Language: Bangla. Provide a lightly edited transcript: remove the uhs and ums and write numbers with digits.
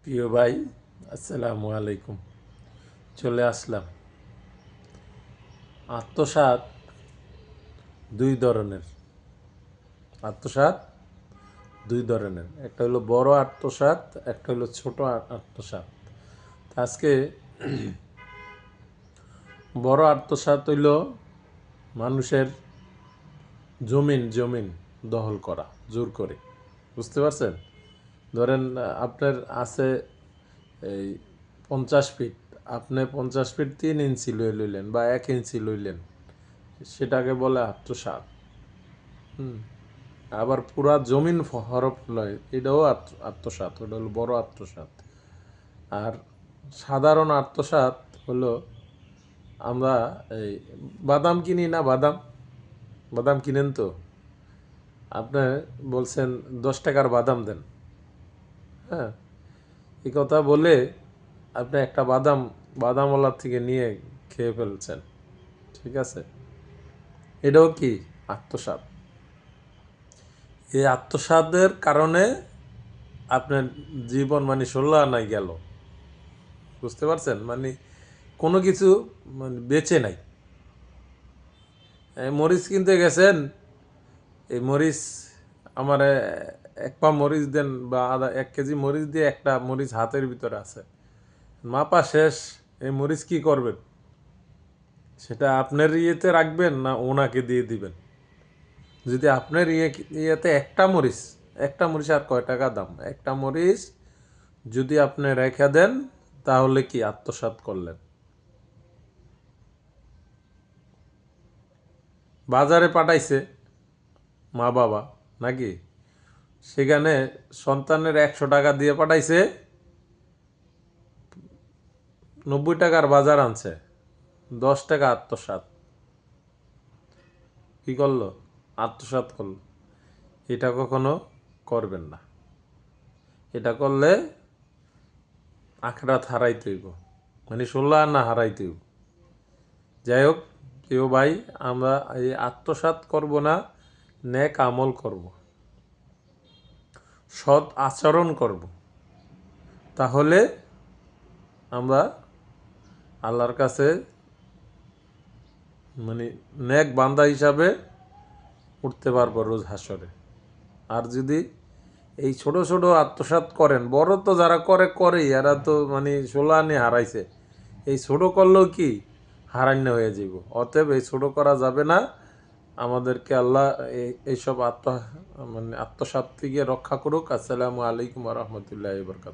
প্রিয় ভাই, আসসালামু আলাইকুম। চলে আসলাম। আত্মসাৎ দুই ধরনের। আত্মসাৎ দুই ধরনের, একটা হলো বড় আত্মসাৎ, একটা হলো ছোট আত্মসাৎ। আজকে বড় আত্মসাৎ হইল মানুষের জমিন জমিন দখল করা জোর করে। বুঝতে পারছেন? ধরেন আপনার আছে এই 50 ফিট, আপনি 50 ফিট 3 ইঞ্চি লইলেন বা 1 ইঞ্চি লইলেন, সেটাকে বলে আত্মসাৎ। আবার পুরা জমিন হরফ লয়, এটাও আত্মসাৎ, ওটা হলো বড় আত্মসাৎ। আর সাধারণ আত্মসাৎ হলো আমরা এই বাদাম কিনি না, বাদাম বাদাম কিনেন তো, আপনি বলছেন 10 টাকার বাদাম দেন। হ্যাঁ, এই কথা বলে আপনি একটা বাদাম বাদামওয়ালার থেকে নিয়ে খেয়ে ফেলছেন। ঠিক আছে, এটাও কি আত্মসাৎ। এই আত্মসাতের কারণে আপনার জীবন মানে 16 আনায় গেল। বুঝতে পারছেন? মানে কোনো কিছু মানে বেঁচে নাই। মরিচ কিনতে গেছেন, এই মরিচ আমার 1 পা মরিচ দেন বা 1 কেজি মরিচ দিয়ে একটা মরিচ হাতের ভিতরে আছে, মাপা শেষ। এই মরিচ কি করবেন? সেটা আপনার ইয়েতে রাখবেন না ওনাকে দিয়ে দিবেন? যদি আপনার ইয়েতে একটা মরিচ আর কয় টাকা দাম, একটা মরিচ যদি আপনি রেখে দেন, তাহলে কি আত্মসাৎ করলেন? বাজারে পাঠাইছে মা বাবা নাকি, সেখানে সন্তানের 100 টাকা দিয়ে পাঠাইছে, 90 টাকার বাজার আনছে, 10 টাকা আত্মসাৎ। কি করলো? আত্মসাৎ করলো। এটা কখনো করবেন না। এটা করলে আখরাত হারাইতে হইব, মানে 16 আনা হারাইতে হইব। যাই হোক প্রিয় ভাই, আমরা এই আত্মসাৎ করব না, নেক আমল করব, সৎ আচরণ করব, তাহলে আমরা আল্লাহর কাছে মানে নেক বান্দা হিসাবে উঠতে পারবো রোজ হাসরে। আর যদি এই ছোট ছোট আত্মসাৎ করেন, বড় তো যারা করেই, এরা তো মানে 16 আনি হারাইছে, এই ছোট করলেও কি হারান্য হয়ে যাব। অতএব এই ছোট করা যাবে না। আমাদেরকে আল্লাহ এইসব মানে আত্মসাৎ থেকে রক্ষা করুক। আসসালামু আলাইকুম ওয়া রাহমাতুল্লাহি ওয়া বারাকাতুহু।